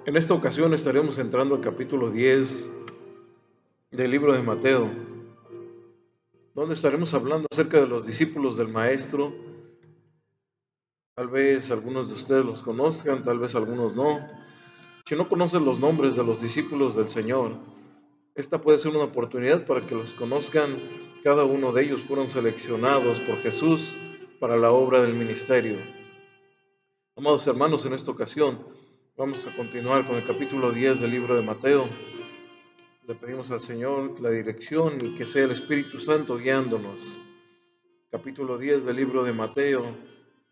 En esta ocasión estaremos entrando al capítulo 10 del libro de Mateo, donde estaremos hablando acerca de los discípulos del Maestro. Tal vez algunos de ustedes los conozcan, tal vez algunos no. Si no conocen los nombres de los discípulos del Señor, esta puede ser una oportunidad para que los conozcan. Cada uno de ellos fueron seleccionados por Jesús para la obra del ministerio. Amados hermanos, en esta ocasión vamos a continuar con el capítulo 10 del libro de Mateo. Le pedimos al Señor la dirección y que sea el Espíritu Santo guiándonos. Capítulo 10 del libro de Mateo.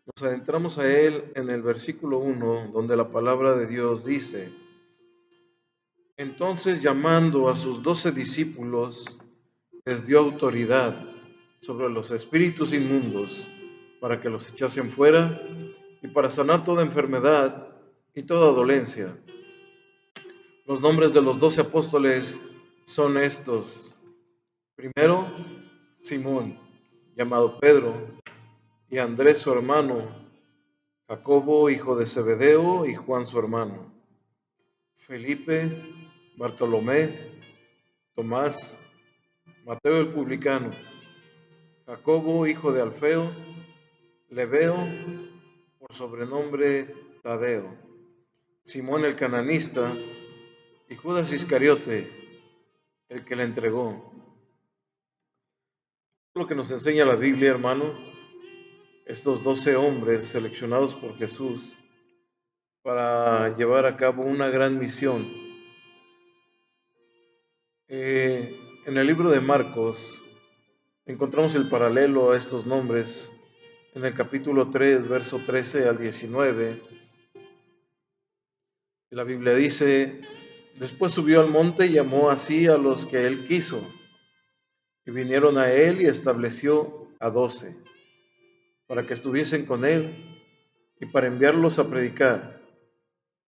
Nos adentramos a él en el versículo 1, donde la palabra de Dios dice: Entonces, llamando a sus 12 discípulos, les dio autoridad sobre los espíritus inmundos para que los echasen fuera y para sanar toda enfermedad y toda dolencia. Los nombres de los 12 apóstoles son estos. Primero, Simón, llamado Pedro, y Andrés su hermano, Jacobo, hijo de Zebedeo, y Juan su hermano, Felipe, Bartolomé, Tomás, Mateo el publicano, Jacobo, hijo de Alfeo, Lebeo, por sobrenombre Tadeo, Simón el cananista, y Judas Iscariote, el que le entregó. Lo que nos enseña la Biblia, hermano, estos 12 hombres seleccionados por Jesús para llevar a cabo una gran misión. En el libro de Marcos encontramos el paralelo a estos nombres en el capítulo 3, verso 13 al 19. La Biblia dice: Después subió al monte y llamó así a los que él quiso, y vinieron a él y estableció a 12, para que estuviesen con él y para enviarlos a predicar,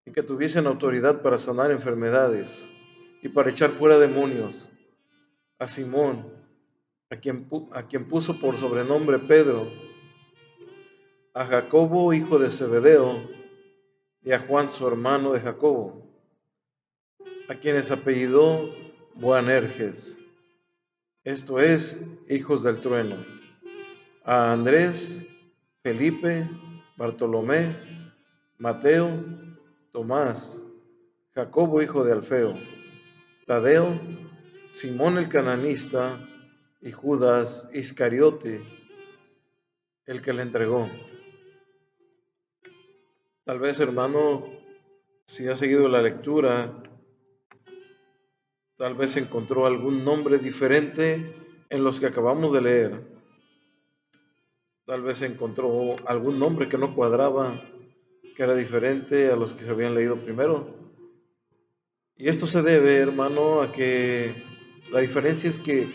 y que tuviesen autoridad para sanar enfermedades y para echar fuera demonios. A Simón, a quien puso por sobrenombre Pedro, a Jacobo, hijo de Zebedeo, y a Juan, su hermano de Jacobo, a quienes apellidó Boanerges, esto es, hijos del trueno, a Andrés, Felipe, Bartolomé, Mateo, Tomás, Jacobo, hijo de Alfeo, Tadeo, Simón el cananista, y Judas Iscariote, el que le entregó. Tal vez, hermano, si ha seguido la lectura, tal vez encontró algún nombre diferente en los que acabamos de leer. Tal vez encontró algún nombre que no cuadraba, que era diferente a los que se habían leído primero. Y esto se debe, hermano, a que la diferencia es que,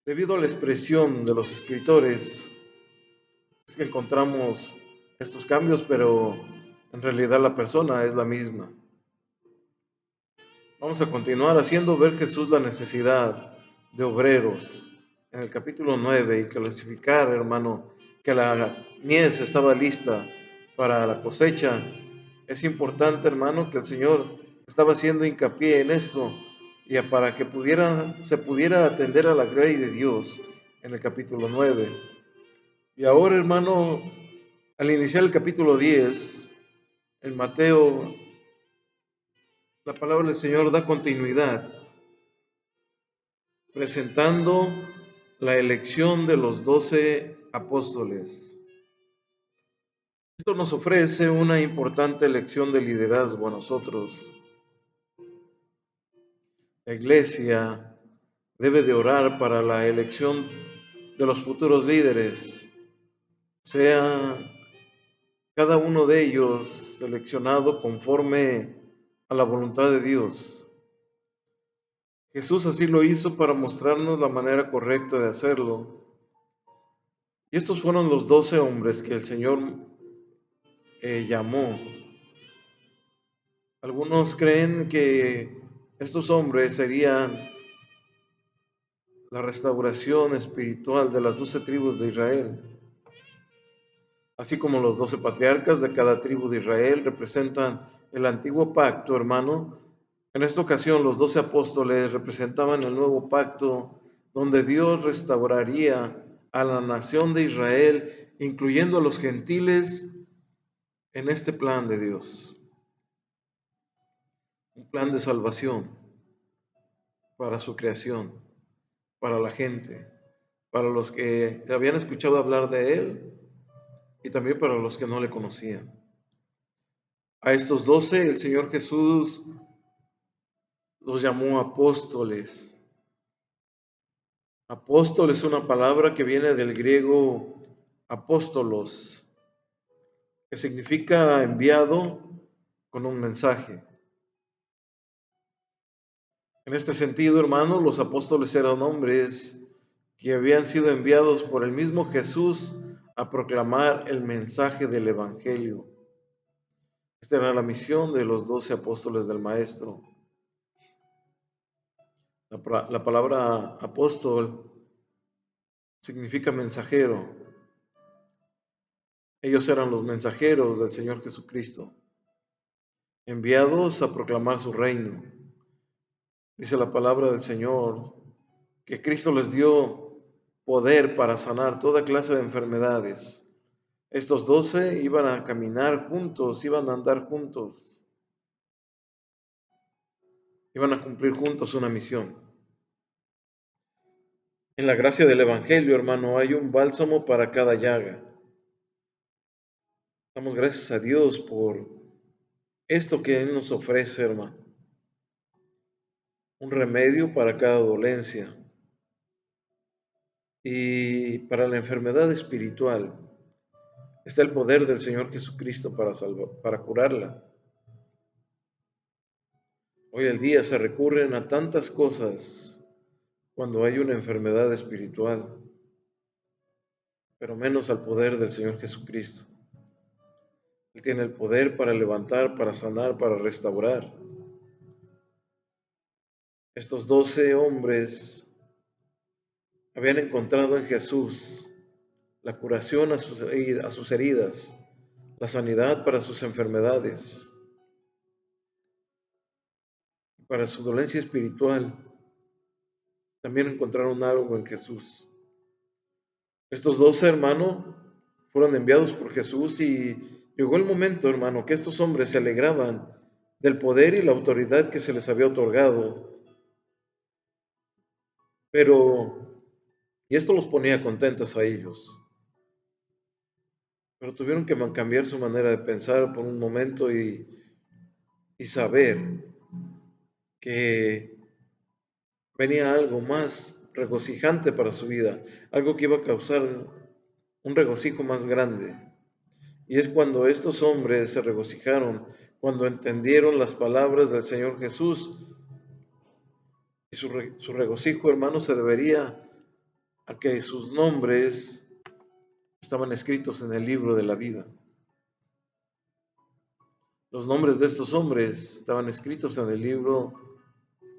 debido a la expresión de los escritores, es que encontramos estos cambios, pero en realidad la persona es la misma. Vamos a continuar haciendo ver Jesús la necesidad de obreros en el capítulo 9 y clasificar, hermano, que la mies estaba lista para la cosecha. Es importante, hermano, que el Señor estaba haciendo hincapié en esto y para que se pudiera atender a la grey de Dios en el capítulo 9. Y ahora, hermano, al iniciar el capítulo 10, en Mateo, la palabra del Señor da continuidad, presentando la elección de los 12 apóstoles. Esto nos ofrece una importante lección de liderazgo a nosotros. La iglesia debe de orar para la elección de los futuros líderes, sea cada uno de ellos seleccionado conforme a la voluntad de Dios. Jesús así lo hizo para mostrarnos la manera correcta de hacerlo. Y estos fueron los 12 hombres que el Señor llamó. Algunos creen que estos hombres serían la restauración espiritual de las 12 tribus de Israel. así como los 12 patriarcas de cada tribu de Israel representan el antiguo pacto, hermano. En esta ocasión los 12 apóstoles representaban el nuevo pacto, donde Dios restauraría a la nación de Israel, incluyendo a los gentiles, en este plan de Dios. Un plan de salvación para su creación, para la gente, para los que habían escuchado hablar de Él y también para los que no le conocían. A estos 12 el Señor Jesús los llamó apóstoles. Apóstol es una palabra que viene del griego apóstolos, que significa enviado con un mensaje. En este sentido, hermanos, los apóstoles eran hombres que habían sido enviados por el mismo Jesús a proclamar el mensaje del Evangelio. Esta era la misión de los 12 apóstoles del Maestro. La palabra apóstol significa mensajero. Ellos eran los mensajeros del Señor Jesucristo, enviados a proclamar su reino. Dice la palabra del Señor que Cristo les dio poder para sanar toda clase de enfermedades. Estos 12 iban a caminar juntos, iban a andar juntos, iban a cumplir juntos una misión. En la gracia del Evangelio, hermano, hay un bálsamo para cada llaga. Damos gracias a Dios por esto que Él nos ofrece, hermano. Un remedio para cada dolencia. Y para la enfermedad espiritual está el poder del Señor Jesucristo para curarla. Hoy en día se recurren a tantas cosas cuando hay una enfermedad espiritual, pero menos al poder del Señor Jesucristo. Él tiene el poder para levantar, para sanar, para restaurar. Estos 12 hombres habían encontrado en Jesús la curación a sus heridas, la sanidad para sus enfermedades, para su dolencia espiritual. También encontraron algo en Jesús. Estos 12 hermanos fueron enviados por Jesús y llegó el momento, hermano, que estos hombres se alegraban del poder y la autoridad que se les había otorgado. Y esto los ponía contentos a ellos. Pero tuvieron que cambiar su manera de pensar por un momento y saber que venía algo más regocijante para su vida, algo que iba a causar un regocijo más grande. Y es cuando estos hombres se regocijaron, cuando entendieron las palabras del Señor Jesús. Y su regocijo, hermano, se debería a que sus nombres estaban escritos en el libro de la vida. Los nombres de estos hombres estaban escritos en el libro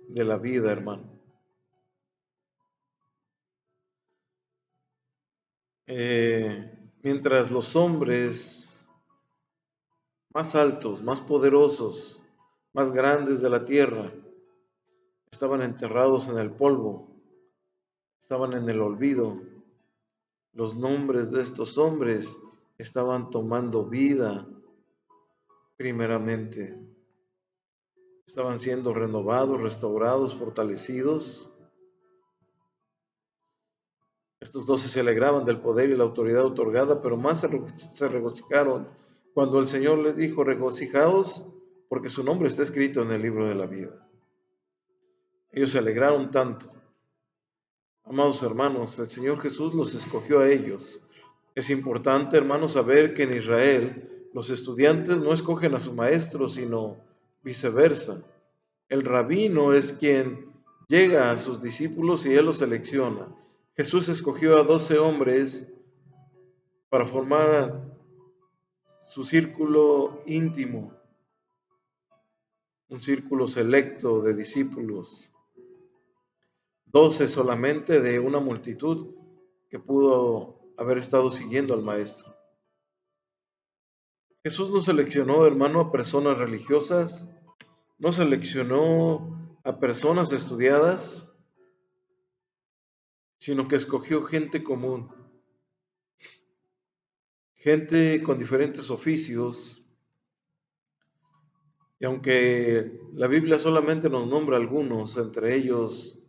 de la vida, hermano. Mientras los hombres más altos, más poderosos, más grandes de la tierra estaban enterrados en el polvo, estaban en el olvido, los nombres de estos hombres estaban tomando vida primeramente. Estaban siendo renovados, restaurados, fortalecidos. Estos 12 se alegraban del poder y la autoridad otorgada, pero más se regocijaron cuando el Señor les dijo: regocijaos, porque su nombre está escrito en el libro de la vida. Ellos se alegraron tanto. Amados hermanos, el Señor Jesús los escogió a ellos. Es importante, hermanos, saber que en Israel los estudiantes no escogen a su maestro, sino viceversa. El rabino es quien llega a sus discípulos y él los selecciona. Jesús escogió a 12 hombres para formar su círculo íntimo, un círculo selecto de discípulos. 12 solamente de una multitud que pudo haber estado siguiendo al Maestro. Jesús no seleccionó, hermano, a personas religiosas, no seleccionó a personas estudiadas, sino que escogió gente común, gente con diferentes oficios, y aunque la Biblia solamente nos nombra algunos, entre ellos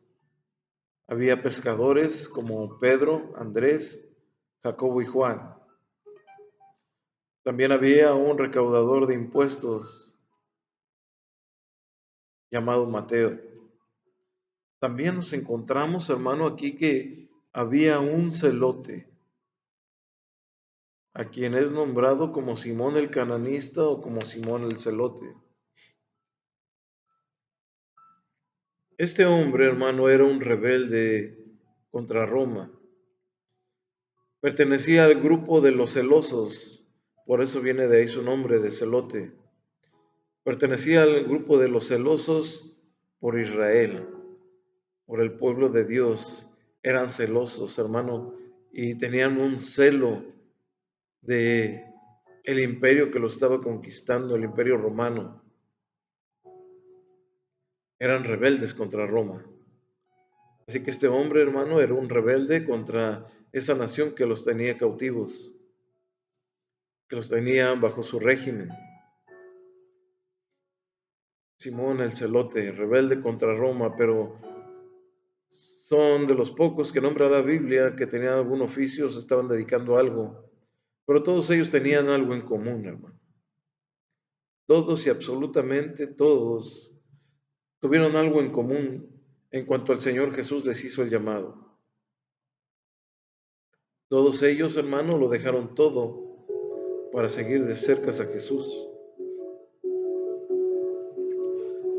había pescadores como Pedro, Andrés, Jacobo y Juan. También había un recaudador de impuestos llamado Mateo. También nos encontramos, hermano, aquí que había un celote, a quien es nombrado como Simón el cananista o como Simón el celote. Este hombre, hermano, era un rebelde contra Roma. Pertenecía al grupo de los celosos, por eso viene de ahí su nombre de celote. Pertenecía al grupo de los celosos por Israel, por el pueblo de Dios. Eran celosos, hermano, y tenían un celo de el imperio que lo estaba conquistando, el imperio romano. Eran rebeldes contra Roma. Así que este hombre, hermano, era un rebelde contra esa nación que los tenía cautivos, que los tenía bajo su régimen. Simón el celote, rebelde contra Roma, pero son de los pocos que nombra la Biblia que tenían algún oficio, se estaban dedicando a algo, pero todos ellos tenían algo en común, hermano. Todos y absolutamente todos tuvieron algo en común en cuanto al Señor Jesús les hizo el llamado. Todos ellos, hermano, lo dejaron todo para seguir de cerca a Jesús.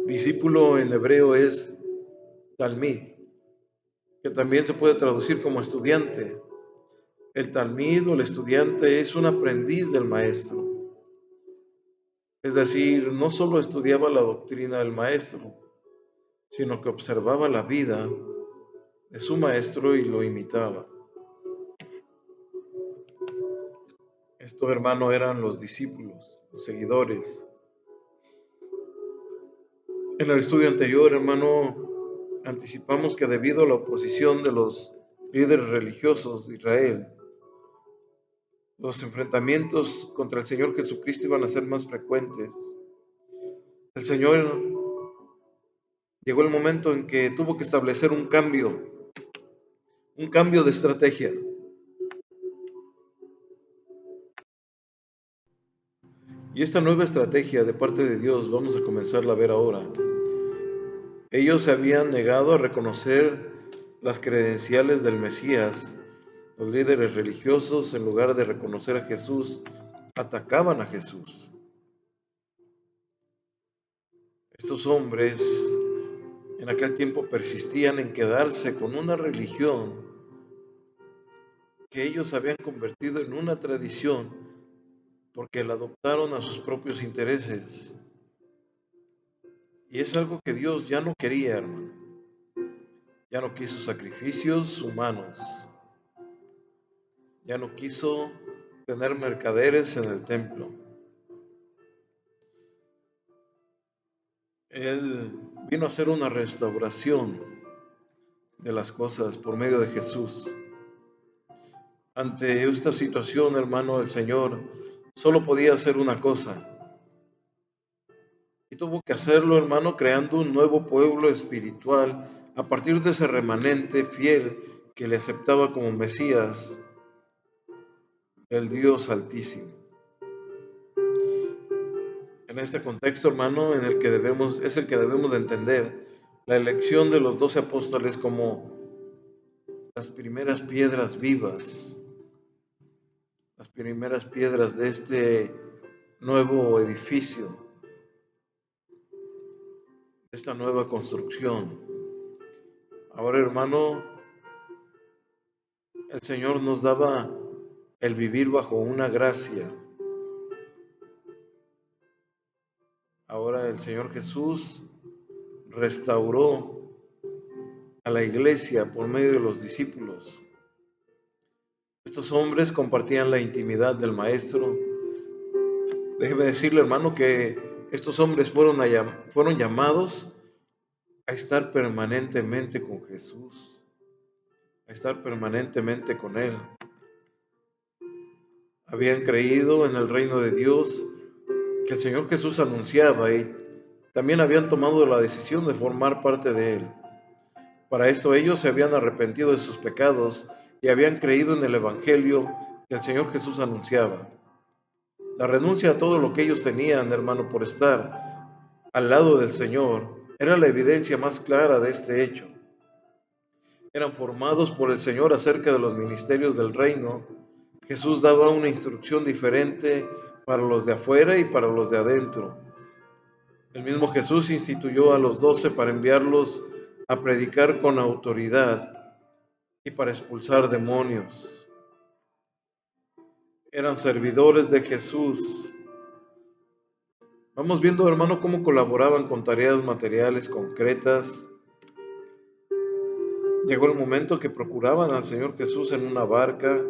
Discípulo en hebreo es talmid, que también se puede traducir como estudiante. El talmid o el estudiante es un aprendiz del maestro. Es decir, no solo estudiaba la doctrina del maestro, sino que observaba la vida de su maestro y lo imitaba. Estos, hermano, eran los discípulos, los seguidores. En el estudio anterior, hermano, anticipamos que debido a la oposición de los líderes religiosos de Israel, los enfrentamientos contra el Señor Jesucristo iban a ser más frecuentes. El Señor llegó el momento en que tuvo que establecer un cambio de estrategia. Y esta nueva estrategia de parte de Dios vamos a comenzarla a ver ahora. Ellos se habían negado a reconocer las credenciales del Mesías. Los líderes religiosos, en lugar de reconocer a Jesús, atacaban a Jesús. Estos hombres en aquel tiempo persistían en quedarse con una religión que ellos habían convertido en una tradición porque la adoptaron a sus propios intereses. Y es algo que Dios ya no quería, hermano. Ya no quiso sacrificios humanos. Ya no quiso tener mercaderes en el templo. Él vino a hacer una restauración de las cosas por medio de Jesús. Ante esta situación, hermano, el Señor solo podía hacer una cosa. Y tuvo que hacerlo, hermano, creando un nuevo pueblo espiritual a partir de ese remanente fiel que le aceptaba como Mesías, el Dios Altísimo. En este contexto, hermano, es el que debemos de entender la elección de los 12 apóstoles como las primeras piedras vivas, las primeras piedras de este nuevo edificio, de esta nueva construcción. Ahora, hermano, el Señor nos daba el vivir bajo una gracia. Ahora el Señor Jesús restauró a la iglesia por medio de los discípulos. Estos hombres compartían la intimidad del Maestro Déjeme decirle, hermano, que estos hombres fueron llamados a estar permanentemente con Jesús, a estar permanentemente con Él. Habían creído en el reino de Dios que el Señor Jesús anunciaba y también habían tomado la decisión de formar parte de Él. Para esto ellos se habían arrepentido de sus pecados y habían creído en el Evangelio que el Señor Jesús anunciaba. La renuncia a todo lo que ellos tenían, hermano, por estar al lado del Señor, era la evidencia más clara de este hecho. Eran formados por el Señor acerca de los ministerios del reino. Jesús daba una instrucción diferente para los de afuera y para los de adentro. El mismo Jesús instituyó a los 12 para enviarlos a predicar con autoridad y para expulsar demonios. Eran servidores de Jesús. Vamos viendo, hermano, cómo colaboraban con tareas materiales concretas. Llegó el momento que procuraban al Señor Jesús en una barca.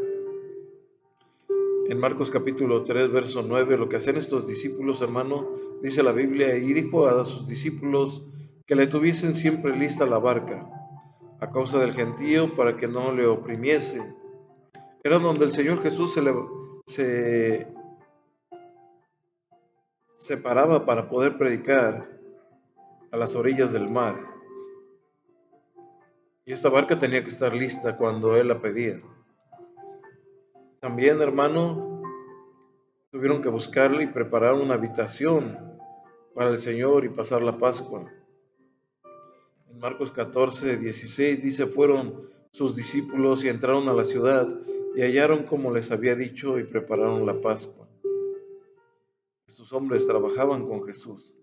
En Marcos capítulo 3, verso 9, lo que hacen estos discípulos, hermano, dice la Biblia, y dijo a sus discípulos que le tuviesen siempre lista la barca, a causa del gentío, para que no le oprimiese. Era donde el Señor Jesús se separaba para poder predicar a las orillas del mar. Y esta barca tenía que estar lista cuando Él la pedía. También, hermano, tuvieron que buscarle y preparar una habitación para el Señor y pasar la Pascua. En Marcos 14, 16 dice, fueron sus discípulos y entraron a la ciudad y hallaron como les había dicho y prepararon la Pascua. Estos hombres trabajaban con Jesús,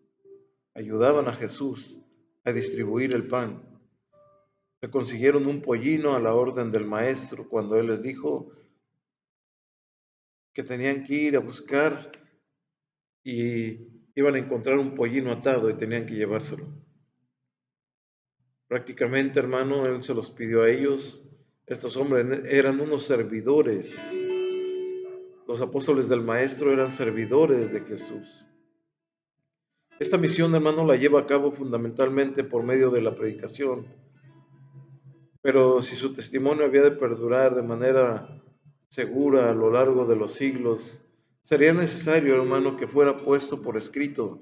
ayudaban a Jesús a distribuir el pan. Le consiguieron un pollino a la orden del maestro cuando él les dijo que tenían que ir a buscar y iban a encontrar un pollino atado y tenían que llevárselo. Prácticamente, hermano, él se los pidió a ellos. Estos hombres eran unos servidores. Los apóstoles del Maestro eran servidores de Jesús. Esta misión, hermano, la lleva a cabo fundamentalmente por medio de la predicación. Pero si su testimonio había de perdurar de manera segura a lo largo de los siglos, sería necesario, hermano, que fuera puesto por escrito.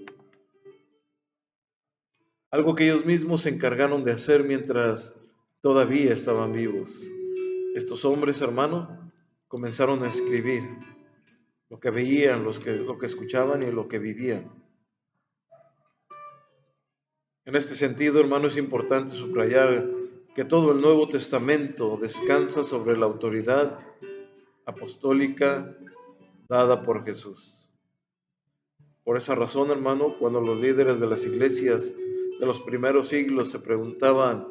Algo que ellos mismos se encargaron de hacer mientras todavía estaban vivos. Estos hombres, hermano, comenzaron a escribir lo que veían, lo que escuchaban y lo que vivían. En este sentido, hermano, es importante subrayar que todo el Nuevo Testamento descansa sobre la autoridad apostólica dada por Jesús. Por esa razón, hermano, cuando los líderes de las iglesias de los primeros siglos se preguntaban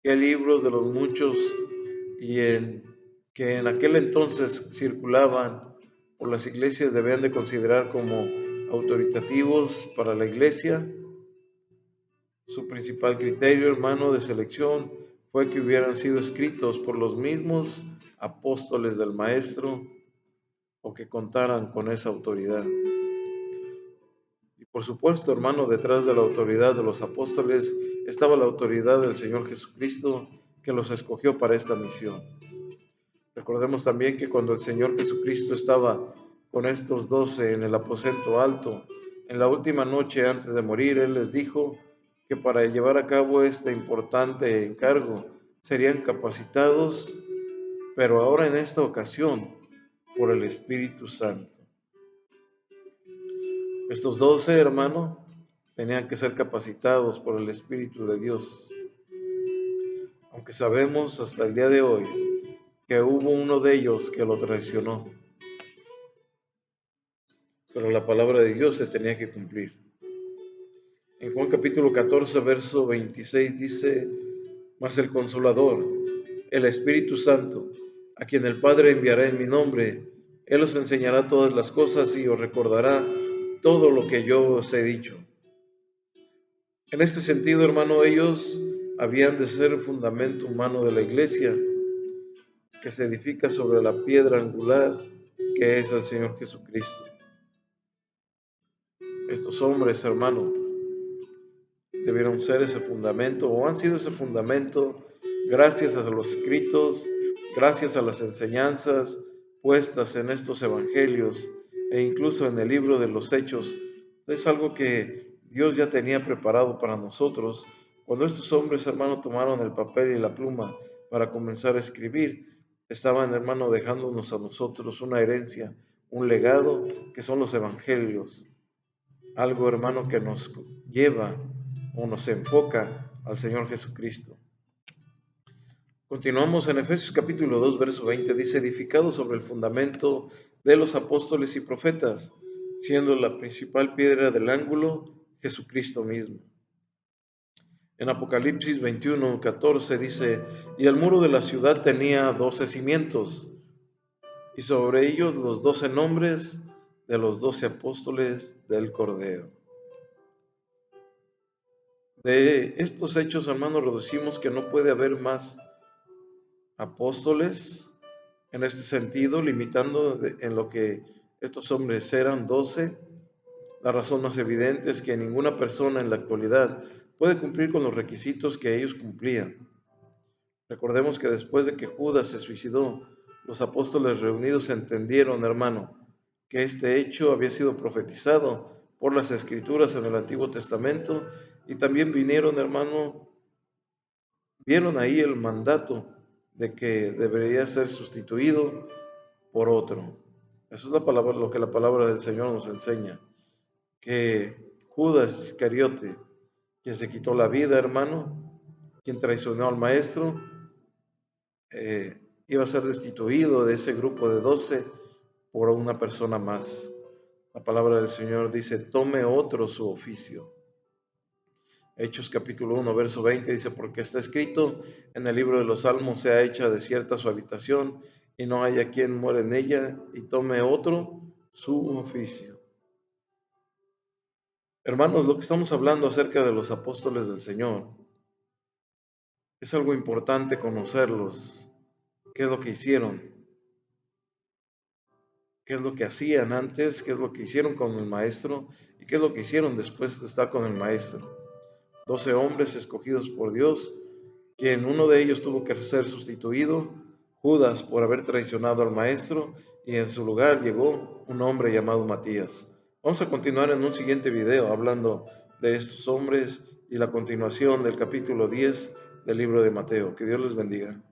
qué libros de los muchos que en aquel entonces circulaban por las iglesias debían de considerar como autoritativos para la iglesia, su principal criterio, hermano, de selección fue que hubieran sido escritos por los mismos apóstoles del Maestro o que contaran con esa autoridad. Y por supuesto, hermano, detrás de la autoridad de los apóstoles estaba la autoridad del Señor Jesucristo que los escogió para esta misión. Recordemos también que cuando el Señor Jesucristo estaba con estos 12 en el aposento alto, en la última noche antes de morir, Él les dijo que para llevar a cabo este importante encargo serían capacitados, pero ahora en esta ocasión por el Espíritu Santo. Estos 12, hermano, tenían que ser capacitados por el Espíritu de Dios. Aunque sabemos hasta el día de hoy que hubo uno de ellos que lo traicionó, pero la palabra de Dios se tenía que cumplir. En Juan capítulo 14, verso 26 dice, mas el Consolador, el Espíritu Santo, a quien el Padre enviará en mi nombre, Él os enseñará todas las cosas y os recordará todo lo que yo os he dicho. En este sentido, hermano, ellos habían de ser el fundamento humano de la iglesia, que se edifica sobre la piedra angular que es el Señor Jesucristo. Estos hombres, hermano, debieron ser ese fundamento o han sido ese fundamento gracias a los escritos, gracias a las enseñanzas puestas en estos evangelios e incluso en el libro de los Hechos. Es algo que Dios ya tenía preparado para nosotros. Cuando estos hombres, hermano, tomaron el papel y la pluma para comenzar a escribir, estaban, hermano, dejándonos a nosotros una herencia, un legado que son los evangelios. Algo, hermano, que nos lleva o nos enfoca al Señor Jesucristo. Continuamos en Efesios capítulo 2, verso 20. Dice, edificado sobre el fundamento de los apóstoles y profetas, siendo la principal piedra del ángulo Jesucristo mismo. En Apocalipsis 21, 14 dice, y el muro de la ciudad tenía 12 cimientos, y sobre ellos los 12 nombres de los 12 apóstoles del Cordero. De estos hechos, hermanos, reducimos que no puede haber más apóstoles en este sentido, limitando en lo que estos hombres eran 12. La razón más evidente es que ninguna persona en la actualidad puede cumplir con los requisitos que ellos cumplían. Recordemos que después de que Judas se suicidó, los apóstoles reunidos entendieron, hermano, que este hecho había sido profetizado por las escrituras en el Antiguo Testamento y también vinieron, hermano, vieron ahí el mandato de que debería ser sustituido por otro. Eso es la palabra, lo que la palabra del Señor nos enseña, que Judas Iscariote, quien se quitó la vida, hermano, quien traicionó al maestro, iba a ser destituido de ese grupo de 12 por una persona más. La palabra del Señor dice, tome otro su oficio. Hechos capítulo 1, verso 20 dice, porque está escrito en el libro de los Salmos, sea hecha desierta su habitación y no haya quien muera en ella y tome otro su oficio. Hermanos, lo que estamos hablando acerca de los apóstoles del Señor es algo importante conocerlos. ¿Qué es lo que hicieron? ¿Qué es lo que hacían antes? ¿Qué es lo que hicieron con el maestro? ¿Y qué es lo que hicieron después de estar con el maestro? 12 hombres escogidos por Dios, quien uno de ellos tuvo que ser sustituido, Judas, por haber traicionado al maestro, y en su lugar llegó un hombre llamado Matías. Vamos a continuar en un siguiente video hablando de estos hombres y la continuación del capítulo 10 del libro de Mateo. Que Dios les bendiga.